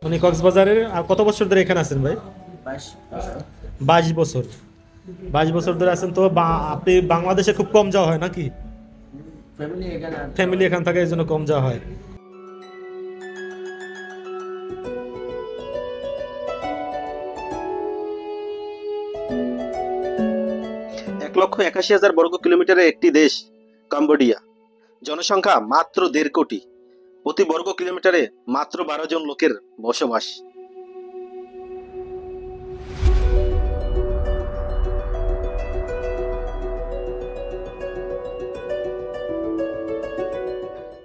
উনি কক্সবাজারের। আর কত বছর ধরে এখানে আছেন ভাই? 22 বছর। 22 বছর ধরে আছেন। তো আপনি বাংলাদেশে খুব কম যাওয়া হয় নাকি? ফ্যামিলি এখানে থাকে, এই জন্য কম যাওয়া হয়। 1,81,000 বর্গ কিলোমিটারের একটি দেশ কম্বোডিয়া। জনসংখ্যা মাত্র 1.5 কোটি। প্রতি বর্গ কিলোমিটারে মাত্র 12 জন লোকের বসবাস।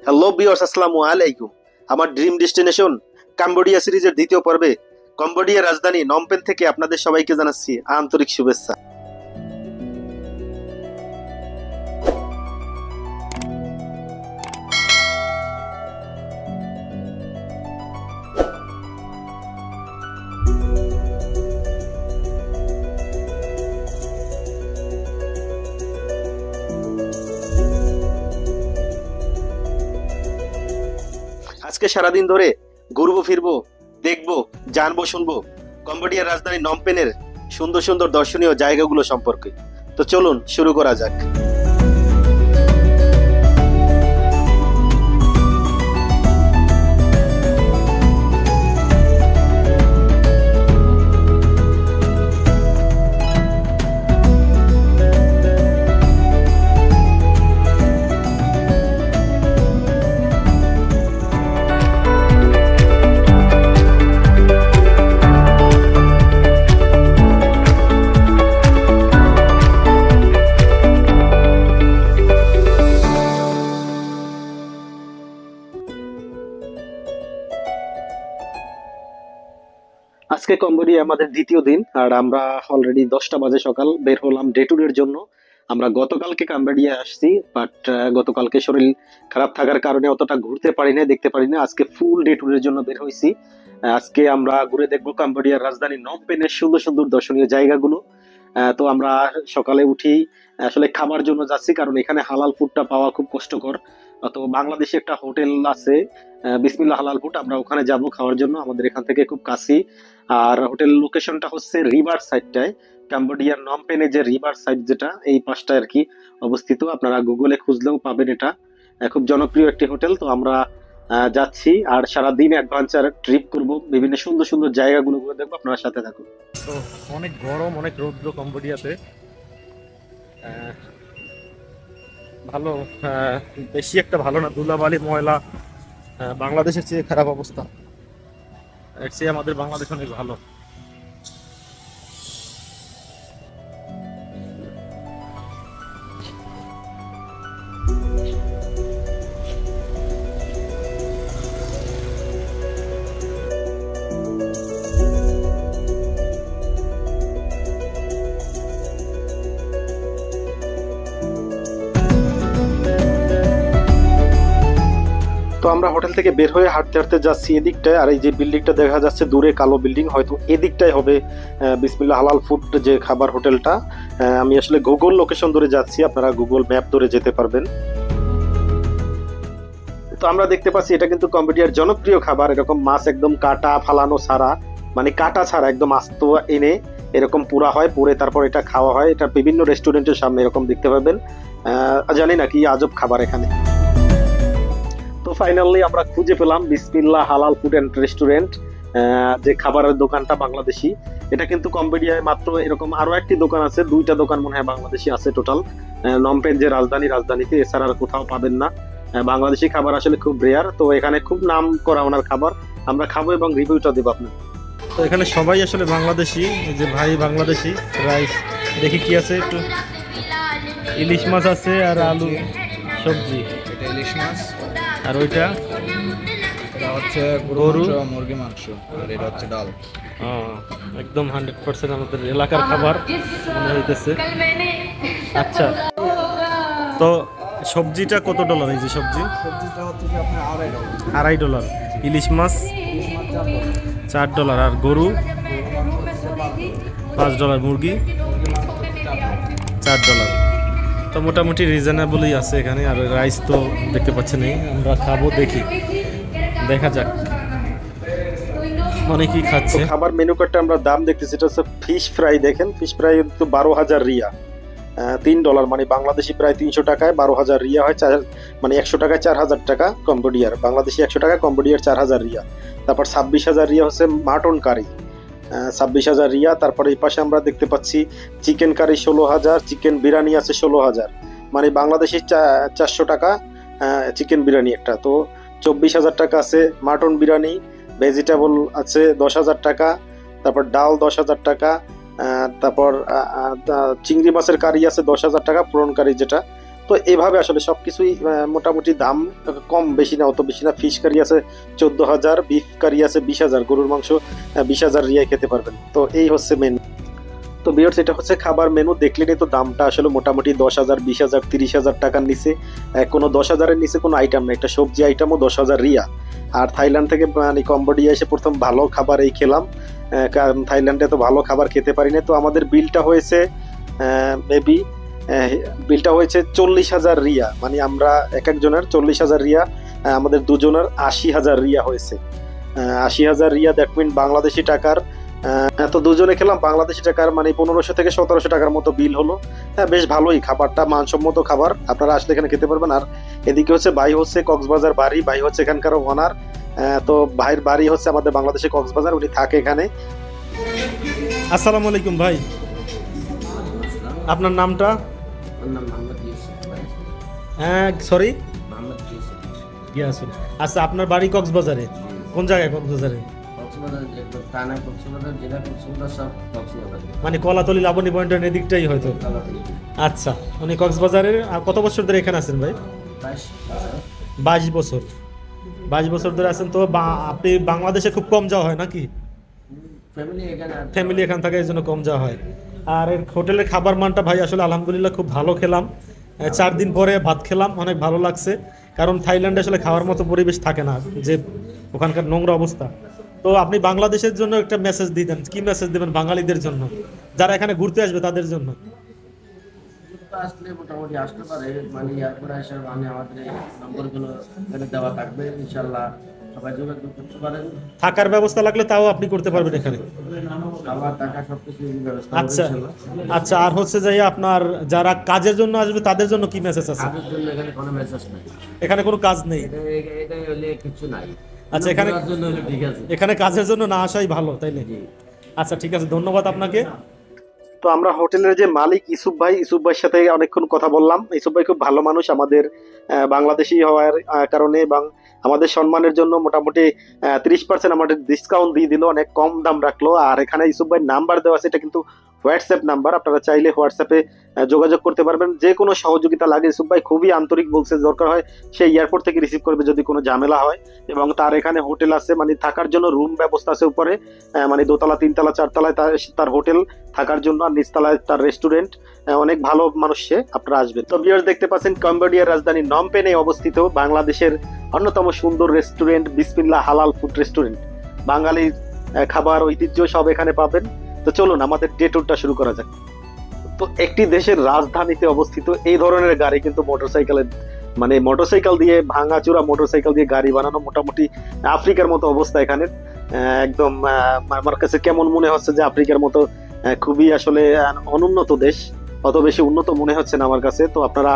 হ্যালো ভিউয়ার্স, আসসালামু আলাইকুম। আমার ড্রিম ডেস্টিনেশন কম্বোডিয়া সিরিজের দ্বিতীয় পর্বে কম্বোডিয়ার রাজধানী নমপেন থেকে আপনাদের সবাইকে জানাচ্ছি আন্তরিক শুভেচ্ছা। আজকে সারাদিন ধরে ঘুরবো ফিরবো, দেখবো, জানবো, শুনবো কম্বোডিয়ার রাজধানী নমপেনের সুন্দর সুন্দর দর্শনীয় জায়গাগুলো সম্পর্কে। তো চলুন শুরু করা যাক। আজকে কম্বোডিয়া আমাদের দ্বিতীয় দিন, আর আমরা অলরেডি 10টা বাজে সকাল বের হলাম ডে ট্যুরের জন্য। আমরা গতকালকে কম্বোডিয়া আসছি, বাট গতকালকে শরীর খারাপ থাকার কারণে অতটা ঘুরতে পারি না, দেখতে পারি না। আজকে ফুল ডে ট্যুরের জন্য বের হয়েছি। আজকে আমরা ঘুরে দেখবো কম্বোডিয়ার রাজধানী নমপেনের সুন্দর সুন্দর দর্শনীয় জায়গাগুলো। তো আমরা সকালে উঠি আসলে খাবার জন্য যাচ্ছি, কারণ এখানে হালাল ফুডটা পাওয়া খুব কষ্টকর। তো বাংলাদেশে একটা হোটেল আছে বিসমিল্লাহ হালাল ফুড, আমরা ওখানে যাব খাওয়ার জন্য। আমাদের এখান থেকে খুব কাছেই। আর হোটেল লোকেশনটা হচ্ছে রিভার সাইডটায়, কম্বোডিয়ার নমপেনে যে রিভার সাইড যেটা এই পাশটায় আর কি অবস্থিত। আপনারা গুগলে খুঁজলেও পাবেন এটা। খুব জনপ্রিয় একটি হোটেল। তো আমরা যাচ্ছি আর সারাদিন অ্যাডভেঞ্চার ট্রিপ করব, বিভিন্ন সুন্দর সুন্দর জায়গাগুলো ঘুরে দেখবো। আপনারা সাথে থাকুন। তো অনেক গরম, অনেক রৌদ্র কম্বোডিয়াতে। ভালো, বেশি একটা ভালো না, ধুলাবালি ময়লা। বাংলাদেশের চেয়ে খারাপ অবস্থা, এর চেয়ে আমাদের বাংলাদেশ অনেক ভালো। তো আমরা হোটেল থেকে বের হয়ে হাঁটতে হাঁটতে যাচ্ছি এদিকটায়, আর এই যে বিল্ডিংটা দেখা যাচ্ছে দূরে কালো বিল্ডিং, হয়তো এদিকটাই হবে বিসমিল্লাহ হালাল ফুড যে খাবার হোটেলটা। আমি আসলে গুগল লোকেশন ধরে যাচ্ছি, আপনারা গুগল ম্যাপ ধরে যেতে পারবেন। তো আমরা দেখতে পাচ্ছি এটা কিন্তু কম্বোডিয়ার জনপ্রিয় খাবার। এরকম মাছ একদম কাটা ফালানো ছাড়া, মানে কাটা ছাড়া একদম আস্ত এনে এরকম পুরা হয়, পুরে তারপর এটা খাওয়া হয়। এটা বিভিন্ন রেস্টুরেন্টের সামনে এরকম দেখতে পাবেন। জানি না কি আজব খাবার এখানে। তো ফাইনালি আমরা খুঁজে পেলাম বিসমিল্লাহ হালাল ফুড অ্যান্ড রেস্টুরেন্ট, যে খাবারের দোকানটা বাংলাদেশি। এটা কিন্তু কম্বোডিয়ায় মাত্র এরকম আরো একটি দোকান আছে, 2টা দোকান মনে হয় বাংলাদেশি আছে টোটাল নমপেন যে রাজধানীতে। এছাড়া আর কোথাও পাবেন না। বাংলাদেশি খাবার আসলে খুব রেয়ার। তো এখানে খুব নাম করা ওনার খাবার, আমরা খাবো এবং রিভিউটা দেবো আপনার। তো এখানে সবাই আসলে বাংলাদেশি। এই যে ভাই বাংলাদেশি। রাইস দেখি কি আছে, একটু ইলিশ মাছ আছে আর আলু সবজি। এটা ইলিশ মাছ, আর ওইটা এটা হচ্ছে গরু মুরগি মাংস, আর এটা হচ্ছে ডাল। একদম 100% আমাদের এলাকার খাবার মনে হইতেছে। আচ্ছা, তো সবজিটা কত ডলার? এই যে সবজিটা হচ্ছে যে আপনার $2.5। ইলিশ মাছ ইলিশ মাছ $4, আর গরু $5, মুরগি $4। তো মোটামুটি রিজনেবলই আছে এখানে। আর রাইস তো দেখতে পাচ্ছেন, আমরা খাবো, দেখা যাক। অনেকেই তো খাচ্ছে। খাবার মেনু কার্ডটা আমরা দাম দেখতেছি, এটা হচ্ছে ফিশ ফ্রাই। দেখেন ফিশ ফ্রাই কিন্তু 12,000 রিয়া, $3, মানে বাংলাদেশি প্রায় 300 টাকায় 12,000 রিয়া হয়, মানে 100 টাকায় 4,000 টাকা কম্বোডিয়ার, বাংলাদেশি 100 টাকা, কম্বোডিয়ার 4,000 রিয়া। তারপর 26,000 রিয়া হচ্ছে মাটন কারি, 26,000 রিয়া। তারপরে এই পাশে আমরা দেখতে পাচ্ছি চিকেন কারি 16,000, চিকেন বিরিয়ানি আছে 16,000, মানে বাংলাদেশি 400 টাকা চিকেন বিরিয়ানি একটা। তো 24,000 টাকা আছে মাটন বিরিয়ানি। ভেজিটেবল আছে 10,000 টাকা, তারপর ডাল 10,000 টাকা, তারপর চিংড়ি মাছের কারি আছে 10,000 টাকা, প্রন কারি যেটা। তো এইভাবে আসলে সবকিছুই মোটামুটি দাম কম, বেশি না, অত বেশি না। ফিশ কারি আছে 14,000, বিফ কারি আছে 20,000, গরুর মাংস 20,000 রিয়ায় খেতে পারবেন। তো এই হচ্ছে মেনু। তো ভিউয়ার্স, এটা হচ্ছে খাবার মেনু। দেখলেনই তো দামটা আসলে মোটামুটি 10,000, 20,000, 30,000 টাকার নিচে কোনো 10,000-এর নিচে কোনো আইটেম নেই। একটা সবজি আইটেমও 10,000 রিয়া। আর থাইল্যান্ড থেকে মানে কম্বোডিয়া এসে প্রথম ভালো খাবার এই খেলাম, কারণ থাইল্যান্ডে তো ভালো খাবার খেতে পারি না। তো আমাদের বিলটা হয়েছে মেবি 40,000 রিয়া, মানে আমরা এক একজনের 40,000 রিয়া, আমাদের দুজনের 80,000 রিয়া হয়েছে। 80,000 রিয়া, দ্যাট মিন বাংলাদেশি টাকার, তো দুজনে খেলাম বাংলাদেশি টাকার মানে 1500 থেকে 1700 টাকার মতো বিল হলো। হ্যাঁ, বেশ ভালোই, খাবারটা মানসম্মত খাবার, আপনারা আসলে এখানে খেতে পারবেন। আর এদিকে হচ্ছে ভাই হচ্ছে কক্সবাজার বাড়ি, ভাই হচ্ছে এখানকার ওনার। তো ভাইয়ের বাড়ি হচ্ছে আমাদের বাংলাদেশে কক্সবাজার, উনি থাকে এখানে। আসসালামু আলাইকুম ভাই, আপনার নামটা? হ্যাঁ, সরি, গিয়াসুল। আচ্ছা, আপনার বাড়ি কক্সবাজারে, কোন জায়গায় কক্সবাজারে? মানে কলাতলি লাবণী পয়েন্টের এদিকটাই হয়তো। আচ্ছা, উনি কক্সবাজারের। আর কত বছর ধরে এখানে আছেন ভাই? 22 বছর। 22 বছর ধরে আছেন। তো আপনি বাংলাদেশে খুব কম যাওয়া হয় নাকি? ফ্যামিলি এখান থাকে, এই জন্য কম যাওয়া হয়। আর এর হোটেলের খাবার মানটা ভাই আসলে আলহামদুলিল্লাহ খুব ভালো খেলাম। 4 দিন পরে ভাত খেলাম, অনেক ভালো লাগছে। কারণ থাইল্যান্ডে আসলে খাওয়ার মতো পরিবেশ থাকে না, যে ওখানকার নোংরা অবস্থা। তো আপনি বাংলাদেশের জন্য একটা মেসেজ দিতেন, কি মেসেজ দেবেন বাঙালিদের জন্য যারা এখানে ঘুরতে আসবে তাদের জন্য? আসলে মোটামুটি আসতে পারে, মানে এরপরে এসে মানে আমাদের এই নম্বরগুলো এখানে দেওয়া থাকবে, ইনশাল্লাহ সবাই যোগাযোগ করতে পারেন। থাকার ব্যবস্থা লাগলে তাও আপনি করতে পারবেন এখানে, খাবার টাকা সবকিছু ব্যবস্থা। আচ্ছা আচ্ছা। আর হচ্ছে যে আপনার যারা কাজের জন্য আসবে তাদের জন্য কি মেসেজ আছে? কাজের জন্য এখানে কোনো মেসেজ নাই, এখানে কোনো কাজ নেই। এটা হলে কিছু নাই। আচ্ছা, এখানে জন্য হলে ঠিক আছে, এখানে কাজের জন্য না আসাই ভালো, তাইলে? আচ্ছা, ঠিক আছে, ধন্যবাদ আপনাকে। তো আমরা হোটেলের যে মালিক ইসুফ ভাইয়ের সাথে অনেকক্ষণ কথা বললাম। ইসুফ ভাই খুব ভালো মানুষ, আমাদের বাংলাদেশি হওয়ার কারণে এবং আমাদের সম্মানের জন্য মোটামুটি 30% আমাদের ডিসকাউন্ট দিয়ে দিল, অনেক কম দাম রাখলো। আর এখানে ইসুফ ভাই নাম্বার দেওয়া আছে, এটা কিন্তু হোয়াটসঅ্যাপ নাম্বার, আপনারা চাইলে হোয়াটসঅ্যাপে যোগাযোগ করতে পারবেন। যে কোনো সহযোগিতা লাগে ইসুফ ভাই খুবই আন্তরিক, বলছে দরকার হয় সেই এয়ারপোর্ট থেকে রিসিভ করবে যদি কোনো ঝামেলা হয়। এবং তার এখানে হোটেল আছে, মানে থাকার জন্য রুম ব্যবস্থা আছে উপরে, মানে দোতলা, 3তলা, 4তলায় তার হোটেল থাকার জন্য, আর নিচতলায় তার রেস্টুরেন্ট। অনেক ভালো মানুষ সে, আপনারা আসবেন। তো ভিউয়ার্স, দেখতে পাচ্ছেন কম্বোডিয়ার রাজধানী নমপেনে অবস্থিত বাংলাদেশের অন্যতম সুন্দর রেস্টুরেন্ট বিসমিল্লাহ হালাল ফুড রেস্টুরেন্ট। বাঙালির খাবার ঐতিহ্য সব এখানে পাবেন। তো চলুন আমাদের ডে ট্যুরটা শুরু করা যাক। তো একটি দেশের রাজধানীতে অবস্থিত এই ধরনের গাড়ি কিন্তু মোটরসাইকেলের, মানে মোটরসাইকেল দিয়ে ভাঙাচোরা মোটরসাইকেল দিয়ে গাড়ি বানানো, মোটামুটি আফ্রিকার মতো অবস্থা এখানে। একদম আমার কাছে কেমন মনে হচ্ছে যে আফ্রিকার মতো, খুবই আসলে অনুন্নত দেশ, অত বেশি উন্নত মনে হচ্ছে না আমার কাছে। তো আপনারা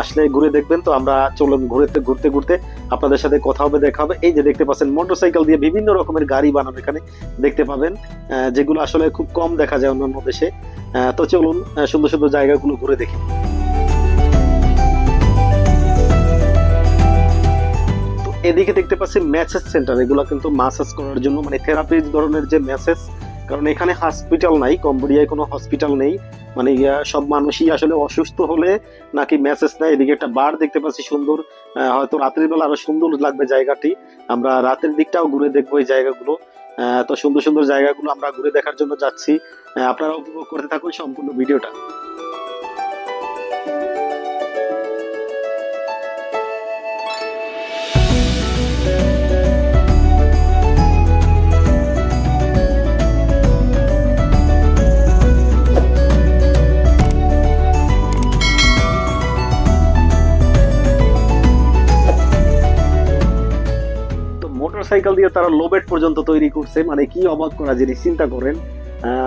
আসলে ঘুরে দেখবেন। তো আমরা চলুন ঘুরতে ঘুরতে আপনাদের সাথে কথা হবে, দেখা হবে। এই যে দেখতে পাচ্ছেন মোটরসাইকেল দিয়ে বিভিন্ন রকমের গাড়ি বানানো এখানে দেখতে পাবেন, যেগুলো আসলে খুব কম দেখা যায় অন্যান্য দেশে। তো চলুন সুন্দর সুন্দর জায়গাগুলো ঘুরে দেখি। তো এদিকে দেখতে পাচ্ছি ম্যাসেজ সেন্টার, এগুলো কিন্তু ম্যাসেজ করার জন্য, মানে থেরাপি ধরনের যে ম্যাসেজ, কারণ এখানে হসপিটাল নাই, কম্বোডিয়ায় কোনো হসপিটাল নেই, মানে সব মানুষই আসলে অসুস্থ হলে নাকি ম্যাসেজ নেয়। এদিকে একটা বার দেখতে পাচ্ছি সুন্দর, হয়তো রাতের বেলা আরো সুন্দর লাগবে জায়গাটি। আমরা রাতের দিকটাও ঘুরে দেখবো এই জায়গাগুলো। তো সুন্দর সুন্দর জায়গাগুলো আমরা ঘুরে দেখার জন্য যাচ্ছি, আপনারা উপভোগ করতে থাকুন সম্পূর্ণ ভিডিওটা। মোটরসাইকেল দিয়ে তারা লোবেট পর্যন্ত তৈরি করছে, মানে কি অবাক করা জিনিস, চিন্তা করেন।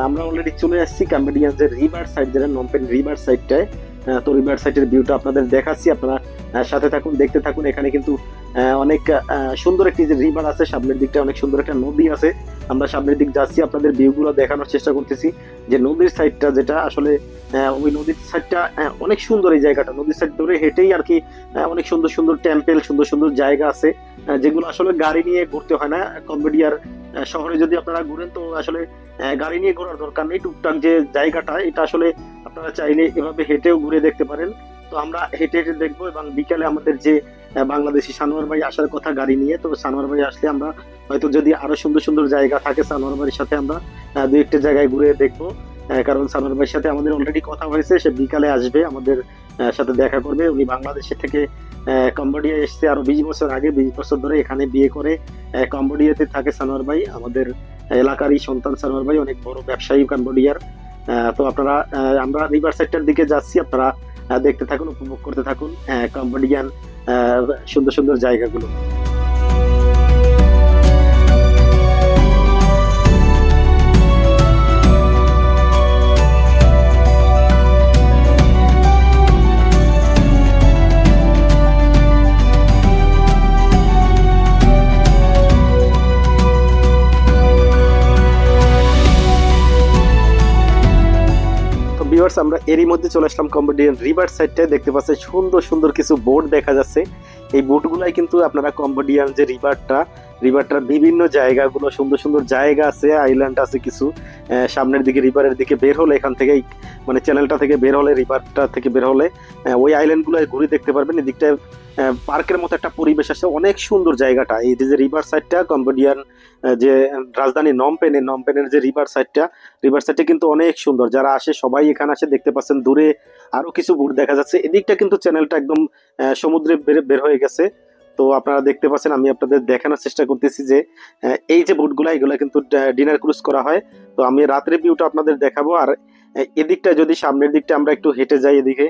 আমরা অলরেডি চলে আসছি কাম্বোডিয়ান যে রিভার সাইড, যেটা নমপেন রিভার সাইডটায়। তো রিভার সাইডের ভিউটা আপনাদের দেখাচ্ছি, আপনারা সাথে থাকুন, দেখতে থাকুন। এখানে কিন্তু অনেক সুন্দর একটি যে রিভার আছে, সামনের দিকটা অনেক সুন্দর একটা নদী আছে। আমরা সামনের দিক যাচ্ছি, আপনাদের ভিউগুলো দেখানোর চেষ্টা করতেছি যে নদীর সাইডটা যেটা আসলে ওই নদীর সাইডটা অনেক সুন্দর। এই জায়গাটা নদীর সাইড ধরে হেঁটেই আর কি অনেক সুন্দর সুন্দর টেম্পেল, সুন্দর সুন্দর জায়গা আছে যেগুলো আসলে গাড়ি নিয়ে ঘুরতে হয় না। কম্বোডিয়ার শহরে যদি আপনারা ঘুরেন তো আসলে গাড়ি নিয়ে ঘোরার দরকার নেই। টুকটাক যে জায়গাটা এটা আসলে আপনারা চাইলে এভাবে হেঁটেও ঘুরে দেখতে পারেন। তো আমরা হেঁটে হেঁটে দেখবো, এবং বিকালে আমাদের যে বাংলাদেশি সানোয়ার ভাই আসার কথা গাড়ি নিয়ে, তো সানোয়ার ভাই আসলে আমরা হয়তো যদি আরো সুন্দর সুন্দর জায়গা থাকে সানোয়ার ভাইয়ের সাথে আমরা দুই একটা জায়গায় ঘুরে দেখবো। কারণ সানোয়ার ভাইয়ের সাথে আমাদের অলরেডি কথা হয়েছে, সে বিকালে আসবে, আমাদের সাথে দেখা করবে। উনি বাংলাদেশে থেকে কম্বোডিয়া এসছে আরো 20 বছর আগে, 20 বছর ধরে এখানে বিয়ে করে কম্বোডিয়াতে থাকে সানোয়ার ভাই। আমাদের এলাকারই সন্তান সানোয়ার ভাই, অনেক বড় ব্যবসায়ী কম্বোডিয়ার। তো আপনারা আমরা রিভার সাইডটার দিকে যাচ্ছি, আপনারা দেখতে থাকুন, উপভোগ করতে থাকুন কম্বোডিয়ান সুন্দর সুন্দর জায়গাগুলো। ভিউয়ার্স, আমরা এরই মধ্যে চলে আসলাম কম্বোডিয়ান রিভার সাইডটায়। দেখতে পাচ্ছেন সুন্দর সুন্দর কিছু বোট দেখা যাচ্ছে। এই বোটগুলাই কিন্তু আপনারা কম্বোডিয়ান যে রিভারটার বিভিন্ন জায়গাগুলো, সুন্দর সুন্দর জায়গা আছে, আইল্যান্ড আছে কিছু। সামনের দিকে রিভারের দিকে বের হলে, এখান থেকে মানে চ্যানেলটা থেকে বের হলে, রিভারটা থেকে বের হলে ওই আইল্যান্ডগুলো ঘুরে দেখতে পারবেন। এদিকটায় পার্কের মতো একটা পরিবেশ আছে, অনেক সুন্দর জায়গাটা। এই যে রিভার সাইডটা কম্বোডিয়ান যে রাজধানী নমপেনের যে রিভার সাইডটা কিন্তু অনেক সুন্দর। যারা আসে সবাই এখানে আসে। দেখতে পাচ্ছেন দূরে আরো কিছু বোট দেখা যাচ্ছে। এদিকটা কিন্তু চ্যানেলটা একদম সমুদ্রে বের হয়ে গেছে। তো আপনারা দেখতে পাচ্ছেন, আমি আপনাদের দেখানোর চেষ্টা করতেছি যে এই যে বোটগুলো, এগুলো কিন্তু ডিনার ক্রুজ করা হয়। তো আমি রাতের ভিউটা আপনাদের দেখাবো। আর এদিকটা যদি সামনের দিকটা আমরা একটু হেঁটে যাই, এদিকে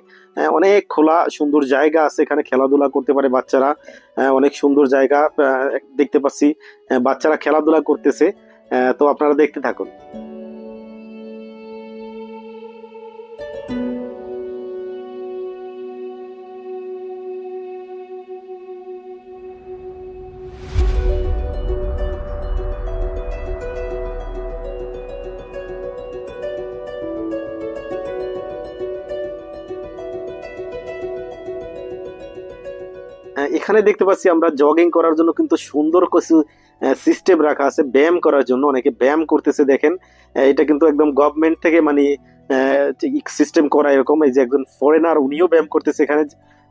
অনেক খোলা সুন্দর জায়গা আছে, এখানে খেলাধুলা করতে পারে বাচ্চারা। অনেক সুন্দর জায়গা দেখতে পাচ্ছি, বাচ্চারা খেলাধুলা করতেছে। তো আপনারা দেখতে থাকুন। এখানে দেখতে পাচ্ছি আমরা জগিং করার জন্য কিন্তু সুন্দর কিছু সিস্টেম রাখা আছে ব্যায়াম করার জন্য। অনেকে ব্যায়াম করতেছে দেখেন। এটা কিন্তু একদম গভর্নমেন্ট থেকে মানে সিস্টেম করা এরকম। এই যে একজন ফরেনার, উনিও ব্যায়াম করতেছে এখানে।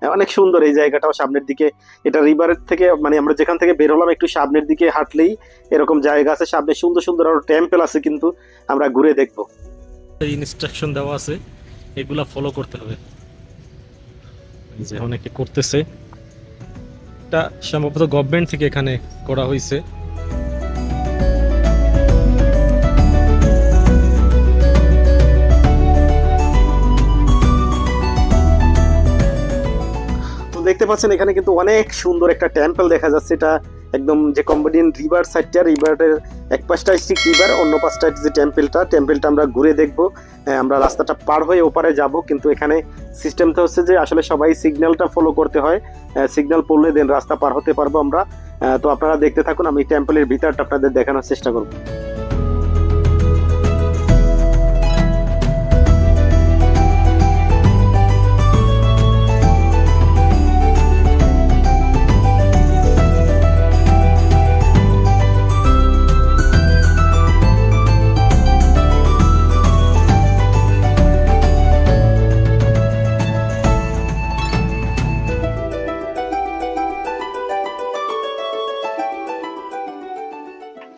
অনেক সুন্দর এই জায়গাটাও। সামনের দিকে এটা রিভারের থেকে মানে আমরা যেখান থেকে বের হলাম একটু সামনের দিকে হাঁটলেই এরকম জায়গা আছে। সামনে সুন্দর সুন্দর আরো টেম্পল আছে, কিন্তু আমরা ঘুরে দেখবো। ইনস্ট্রাকশন দেওয়া আছে, এগুলা ফলো করতে হবে। এই যে অনেকে করতেছে, এটা সম্ভবত গভর্নমেন্ট থেকে এখানে করা হয়েছে। তো দেখতে পাচ্ছেন এখানে কিন্তু অনেক সুন্দর একটা টেম্পল দেখা যাচ্ছে। এটা একদম যে কম্বোডিয়ান রিভার সাইডটা, রিভারের এক পাশটা স্টিক রিভার, অন্য পাশটা যে টেম্পলটা আমরা ঘুরে দেখবো। আমরা রাস্তাটা পার হয়ে ওপারে যাব, কিন্তু এখানে সিস্টেমটা হচ্ছে যে আসলে সবাই সিগন্যালটা ফলো করতে হয়। সিগন্যাল পড়লে দেন রাস্তা পার হতে পারবো আমরা। তো আপনারা দেখতে থাকুন, আমি টেম্পলের ভিতরটা আপনাদের দেখানোর চেষ্টা করবো।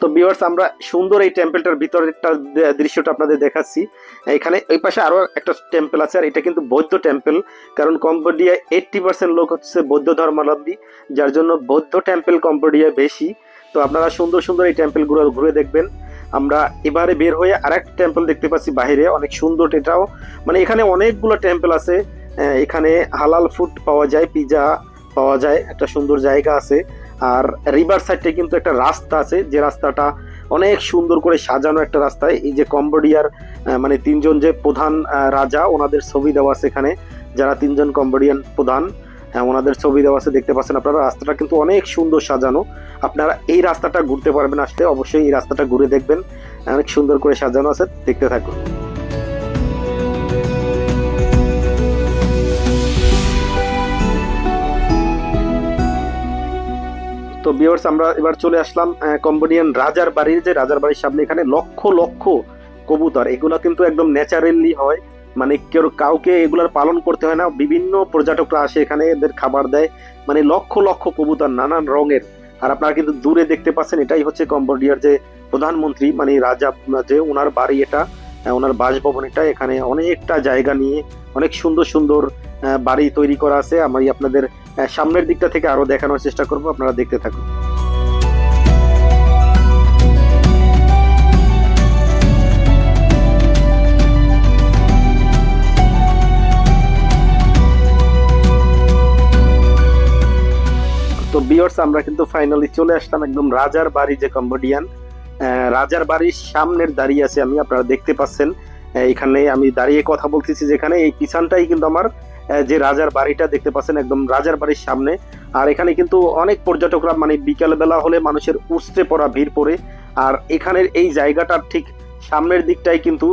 তো ভিউয়ার্স, আমরা সুন্দর এই টেম্পলটার ভিতরেরটা দৃশ্যটা আপনাদের দেখাচ্ছি। এখানে ওই পাশে আরো একটা টেম্পল আছে, আর এটা কিন্তু বৌদ্ধ টেম্পল। কারণ কম্বোডিয়া 80% লোক হচ্ছে বৌদ্ধ ধর্মাবলম্বী, যার জন্য বৌদ্ধ টেম্পল কম্বোডিয়া বেশি। তো আপনারা সুন্দর সুন্দর এই টেম্পলগুলো ঘুরে দেখবেন। আমরা এবারে বের হয়ে আরেকটা টেম্পল দেখতে পাচ্ছি বাইরে, অনেক সুন্দর এটাও। মানে এখানে অনেকগুলো টেম্পল আছে। এখানে হালাল ফুড পাওয়া যায়, পিজা পাওয়া যায়, একটা সুন্দর জায়গা আছে। আর রিভার সাইডে কিন্তু একটা রাস্তা আছে, যে রাস্তাটা অনেক সুন্দর করে সাজানো একটা রাস্তায়। এই যে কম্বোডিয়ার মানে তিনজন যে প্রধান রাজা, ওনাদের ছবি দেওয়া আছে এখানে, যারা তিনজন কম্বোডিয়ান প্রধান, ওনাদের ছবি দেওয়া আছে দেখতে পাচ্ছেন আপনারা। রাস্তাটা কিন্তু অনেক সুন্দর সাজানো, আপনারা এই রাস্তাটা ঘুরতে পারবেন, আসলে অবশ্যই এই রাস্তাটা ঘুরে দেখবেন, অনেক সুন্দর করে সাজানো আছে, দেখতে থাকুন। তো ভিউয়ার্স, আমরা এবার চলে আসলাম কম্বোডিয়ান রাজার বাড়ির, যে রাজার বাড়ির সামনে এখানে লক্ষ লক্ষ কবুতর, এগুলা কিন্তু একদম ন্যাচারালি হয়, মানে কেউ কাউকে এগুলার পালন করতে হয় না, বিভিন্ন পর্যটকরা আসে এখানে, এদের খাবার দেয়, মানে লক্ষ লক্ষ কবুতর নানান রঙের। আর আপনারা কিন্তু দূরে দেখতে পাচ্ছেন, এটাই হচ্ছে কম্বোডিয়ার যে প্রধানমন্ত্রী, মানে রাজা, যে ওনার বাড়ি এটা, ওনার বাসভবন এটা। এখানে অনেকটা জায়গা নিয়ে অনেক সুন্দর সুন্দর বাড়ি তৈরি করা আছে। আমি আপনাদের সামনের দিকটা থেকে আরো দেখানোর চেষ্টা করব, আপনারা দেখতে থাকুন। তো ভিউয়ার্স, আমরা কিন্তু ফাইনালি চলে আসলাম একদম রাজার বাড়ি, যে কম্বোডিয়ান রাজার বাড়ির সামনের দাঁড়িয়ে আছে আমি, আপনারা দেখতে পাচ্ছেন। এখানে আমি দাঁড়িয়ে কথা বলতেছি, যেখানে এই পিছনটাই কিন্তু আমার যে রাজার বাড়িটা দেখতে পাচ্ছেন, একদম রাজার বাড়ির সামনে। আর এখানে কিন্তু অনেক পর্যটকরা, মানে বিকেল বেলা হলে মানুষের উপচে পড়া ভিড় পড়ে। আর এখানের এই জায়গাটার ঠিক সামনের দিকটাই কিন্তু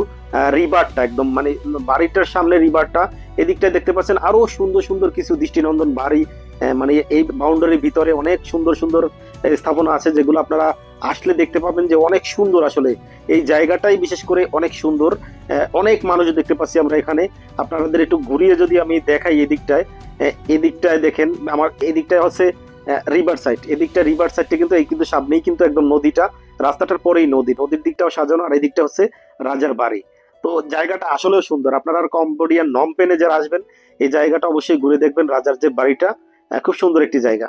রিভারটা, একদম মানে বাড়িটার সামনে রিভারটা, এদিকটায় দেখতে পাচ্ছেন আরো সুন্দর সুন্দর কিছু দৃষ্টিনন্দন বাড়ি, মানে এই বাউন্ডারির ভিতরে অনেক সুন্দর সুন্দর স্থাপনা আছে, যেগুলো আপনারা আসলে দেখতে পাবেন যে অনেক সুন্দর। আসলে এই জায়গাটাই বিশেষ করে অনেক সুন্দর, অনেক মানুষ দেখতে পাচ্ছি আমরা এখানে। আপনাদের একটু ঘুরিয়ে যদি আমি দেখাই, এদিকটায় দেখেন, আমার এদিকটায় হচ্ছে রিভার সাইড, এদিকটা রিভার সাইডটা কিন্তু এই কিন্তু সামনেই কিন্তু একদম নদীটা, রাস্তাটার পরেই নদীর দিকটাও সাজানো, আর এই দিকটা হচ্ছে রাজার বাড়ি। তো জায়গাটা আসলেও সুন্দর। আপনারা কম্বোডিয়ান নমপেনে যারা আসবেন, এই জায়গাটা অবশ্যই ঘুরে দেখবেন, রাজার যে বাড়িটা, খুব সুন্দর একটি জায়গা।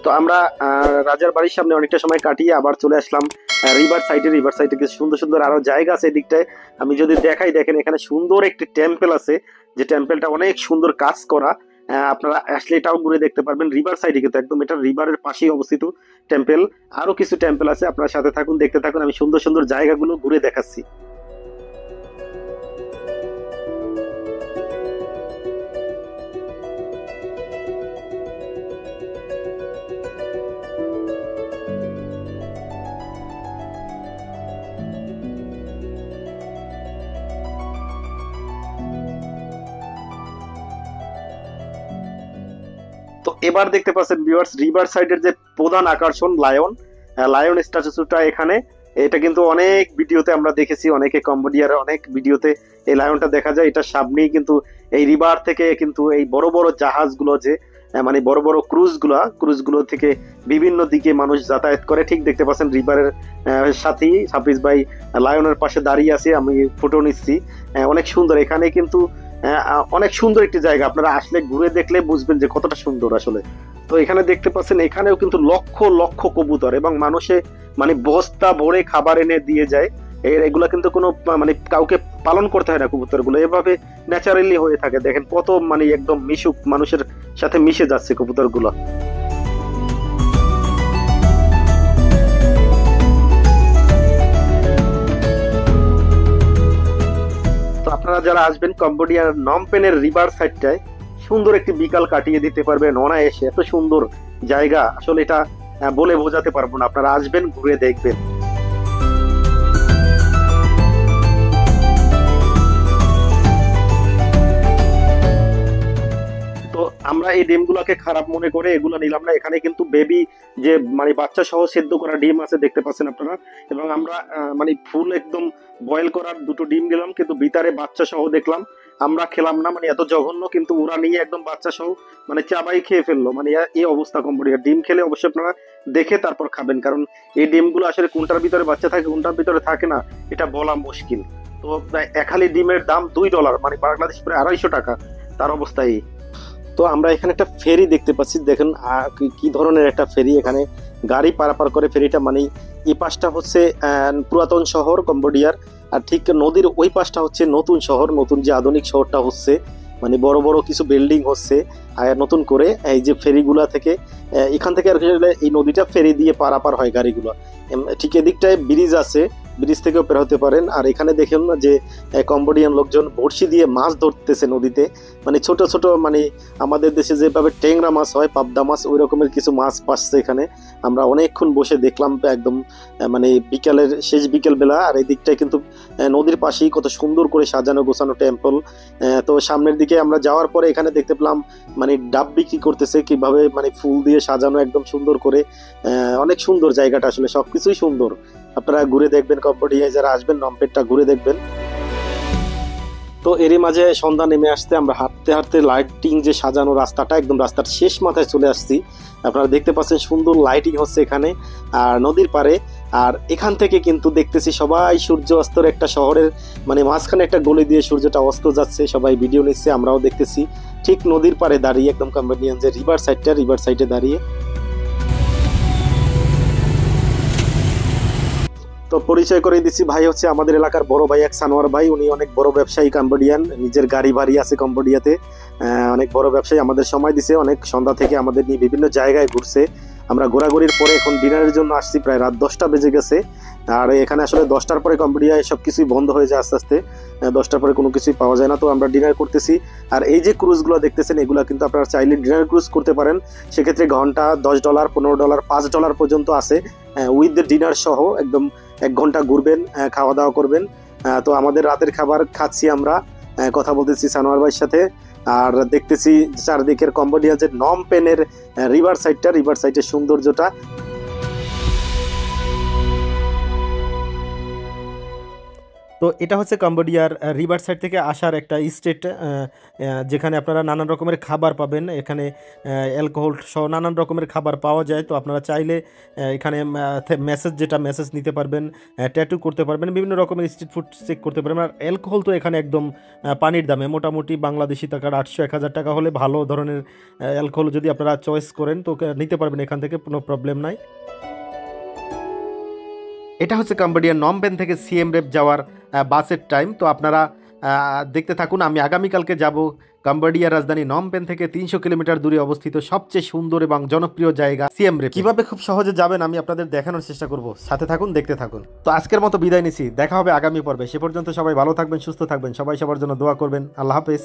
তো আমরা রাজার বাড়ির সামনে অনেকটা সময় কাটিয়ে আবার চলে আসলাম রিভার সাইডে কিছু সুন্দর সুন্দর আরো জায়গা আছে এদিকটায়। আমি যদি দেখাই, দেখেন এখানে সুন্দর একটি টেম্পল আছে, যে টেম্পলটা অনেক সুন্দর কাজ করা, আপনারা আসলে এটাও ঘুরে দেখতে পারবেন। রিভার সাইডে কিন্তু একদম এটা রিভারের পাশেই অবস্থিত টেম্পল। আরো কিছু টেম্পল আছে, আপনারা সাথে থাকুন, দেখতে থাকুন, আমি সুন্দর সুন্দর জায়গাগুলো ঘুরে দেখাচ্ছি। তো এবার দেখতে পাচ্ছেন ভিউয়ার্স, রিভার সাইডের যে প্রধান আকর্ষণ লায়ন স্ট্যাচুটা এখানে, এটা কিন্তু অনেক ভিডিওতে আমরা দেখেছি, অনেকে কম্বোডিয়ার অনেক ভিডিওতে এই লায়নটা দেখা যায়। এটা সামনেই কিন্তু এই রিভার থেকে কিন্তু এই বড় বড় জাহাজগুলো, যে মানে বড় বড় ক্রুজগুলো থেকে বিভিন্ন দিকে মানুষ যাতায়াত করে। ঠিক দেখতে পাচ্ছেন রিভারের সাথেই সাফিজ ভাই লায়নের পাশে দাঁড়িয়ে আছে, আমি ফটো নিচ্ছি, অনেক সুন্দর। এখানে কিন্তু অনেক সুন্দর একটি জায়গা, আপনারা আসলে ঘুরে দেখলে বুঝবেন যে কতটা সুন্দর আসলে। তো এখানে দেখতে পাচ্ছেন, এখানেও কিন্তু লক্ষ লক্ষ কবুতর, এবং মানুষে মানে বস্তা ভরে খাবার এনে দিয়ে যায়। এগুলা কিন্তু কোনো মানে কাউকে পালন করতে হয় না, কবুতরগুলো এভাবে ন্যাচারালি হয়ে থাকে। দেখেন কত মানে একদম মিশুক, মানুষের সাথে মিশে যাচ্ছে কবুতরগুলো। আপনারা যারা আসবেন কম্বোডিয়ার নমপেনের রিভার সাইডটায়, সুন্দর একটি বিকাল কাটিয়ে দিতে পারবেন অনায়াসে। এত সুন্দর জায়গা, আসলে এটা বলে বোঝাতে পারবো না। আপনারা আসবেন, ঘুরে দেখবেন। তো আমরা এই ডিমগুলোকে খারাপ মনে করে এগুলো নিলাম না। এখানে কিন্তু বেবি, যে মানে বাচ্চা সহ সেদ্ধ করা ডিম আছে, দেখতে পাচ্ছেন আপনারা। এবং আমরা মানে ফুল একদম বয়েল করার দুটো ডিম নিলাম, কিন্তু ভিতরে বাচ্চা সহ দেখলাম, আমরা খেলাম না, মানে এত জঘন্য। কিন্তু ওরা নিয়ে একদম বাচ্চা সহ মানে চাবাই খেয়ে ফেললো, মানে এই অবস্থা কম্বোডিয়া। ডিম খেলে অবশ্যই আপনারা দেখে তারপর খাবেন, কারণ এই ডিমগুলো আসলে কোনটার ভিতরে বাচ্চা থাকে কোনটার ভিতরে থাকে না এটা বলা মুশকিল। তো এক হালি ডিমের দাম $2, মানে বাংলাদেশ প্রায় 250 টাকা, তার অবস্থায়। তো আমরা এখানে একটা ফেরি দেখতে পাচ্ছি, দেখেন কি ধরনের একটা ফেরি, এখানে গাড়ি পারাপার করে ফেরিটা, মানে এই পাশটা হচ্ছে পুরাতন শহর কম্বোডিয়ার, আর ঠিক নদীর ওই পাশটা হচ্ছে নতুন শহর, নতুন যে আধুনিক শহরটা হচ্ছে, মানে বড় বড় কিছু বিল্ডিং হচ্ছে নতুন করে। এই যে ফেরিগুলা থেকে এখান থেকে আর কি এই নদীটা ফেরি দিয়ে পারাপার হয় গাড়িগুলো। ঠিক এদিকটায় ব্রিজ আছে, ব্রিজ থেকেও বের হতে পারেন। আর এখানে দেখেন না যে কম্বোডিয়ান লোকজন বড়শি দিয়ে মাছ ধরতেছে নদীতে, মানে ছোট ছোট, মানে আমাদের দেশে যেভাবে ট্যাংরা মাছ হয়, পাবদা মাছ, ওই রকমের কিছু মাছ পাচ্ছে এখানে। আমরা অনেকক্ষণ বসে দেখলাম একদম, মানে বিকালের শেষ বিকেল বেলা। আর এই দিকটায় কিন্তু নদীর পাশেই কত সুন্দর করে সাজানো গোছানো টেম্পল। তো সামনের দিকে আমরা যাওয়ার পরে এখানে দেখতে পেলাম মানে ডাব বিক্রি করতেছে, কিভাবে মানে ফুল দিয়ে সাজানো একদম সুন্দর করে। অনেক সুন্দর জায়গাটা, আসলে সবকিছুই সুন্দর। আপনারা ঘুরে দেখবেন, কম্বোডিয়ায় যারা আসবেন নমপেনটা ঘুরে দেখবেন। তো এরই মাঝে সন্ধ্যা নেমে আসতে আমরা হাঁটতে হাঁটতে লাইটিং যে সাজানো রাস্তাটা, একদম রাস্তার শেষ মাথায় চলে আসছি। আপনারা দেখতে পাচ্ছেন সুন্দর লাইটিং হচ্ছে এখানে আর নদীর পারে। আর এখান থেকে কিন্তু দেখতেছি সবাই সূর্য অস্তর, একটা শহরের মানে মাঝখানে একটা গলি দিয়ে সূর্যটা অস্ত যাচ্ছে, সবাই ভিডিও নিচ্ছে, আমরাও দেখতেছি ঠিক নদীর পারে দাঁড়িয়ে, একদম কম্বোডিয়ান যে রিভার সাইডে দাঁড়িয়ে। তো পরিচয় করে দিচ্ছি, ভাই হচ্ছে আমাদের এলাকার বড় ভাই, এক সানোয়ার ভাই। উনি অনেক বড় ব্যবসায়ী কম্বোডিয়ান, নিজের গাড়ি বাড়ি আছে কম্বোডিয়াতে, অনেক বড় ব্যবসায়ী। আমাদের সময় দিছে অনেক, সন্ধ্যা থেকে আমাদের নিয়ে বিভিন্ন জায়গায় ঘুরছে। আমরা ঘোরাঘুরির পরে এখন ডিনারের জন্য আসছি, প্রায় রাত 10টা বেজে গেছে। আর এখানে আসলে 10টার পরে কম্বোডিয়ায় সব কিছুই বন্ধ হয়ে যায় আস্তে আস্তে, 10টার পরে কোনো কিছুই পাওয়া যায় না। তো আমরা ডিনার করতেছি। আর এই যে ক্রুজগুলো দেখতেছেন, এগুলো কিন্তু আপনারা চাইলে ডিনার ক্রুজ করতে পারেন। সেক্ষেত্রে ঘন্টা $10, $15, $5 পর্যন্ত আছে, উইথ দ্য ডিনার সহ। একদম 1 ঘন্টা ঘুরবেন, খাওয়া দাওয়া করবেন। তো আমাদের রাতের খাবার খাচ্ছি আমরা, কথা বলতেছি সানোয়ার ভাইয়ের সাথে। আর দেখতেছি চারদিকের কম্বোডিয়া যে নমপেনের রিভার সাইডের সৌন্দর্যটা। তো এটা হচ্ছে কম্বোডিয়ার রিভার সাইড থেকে আসার একটা স্টেট, যেখানে আপনারা নানান রকমের খাবার পাবেন। এখানে অ্যালকোহল সহ নানান রকমের খাবার পাওয়া যায়। তো আপনারা চাইলে এখানে মেসেজ নিতে পারবেন, ট্যাটু করতে পারবেন, বিভিন্ন রকমের স্ট্রিট ফুড চেক করতে পারবেন। আর অ্যালকোহল তো এখানে একদম পানির দামে, মোটামুটি বাংলাদেশি টাকার 800-1000 টাকা হলে ভালো ধরনের অ্যালকোহল যদি আপনারা চয়েস করেন তো নিতে পারবেন এখান থেকে, কোনো প্রবলেম নাই। এটা হচ্ছে কম্বোডিয়ার নমপেন থেকে সিএম রেপ যাওয়ার বাসের টাইম। তো আপনারা দেখতে থাকুন। আমি আগামীকালকে যাব কম্বোডিয়ার রাজধানী নমপেন থেকে 300 কিলোমিটার দূরে অবস্থিত সবচেয়ে সুন্দর এবং জনপ্রিয় জায়গা সিএম রেপ। কিভাবে খুব সহজে যাবেন আমি আপনাদের দেখানোর চেষ্টা করব, সাথে থাকুন, দেখতে থাকুন। তো আজকের মতো বিদায় নিচ্ছি, দেখা হবে আগামী পর্বে। সে পর্যন্ত সবাই ভালো থাকবেন, সুস্থ থাকবেন, সবাই সবার জন্য দোয়া করবেন। আল্লাহ হাফেজ।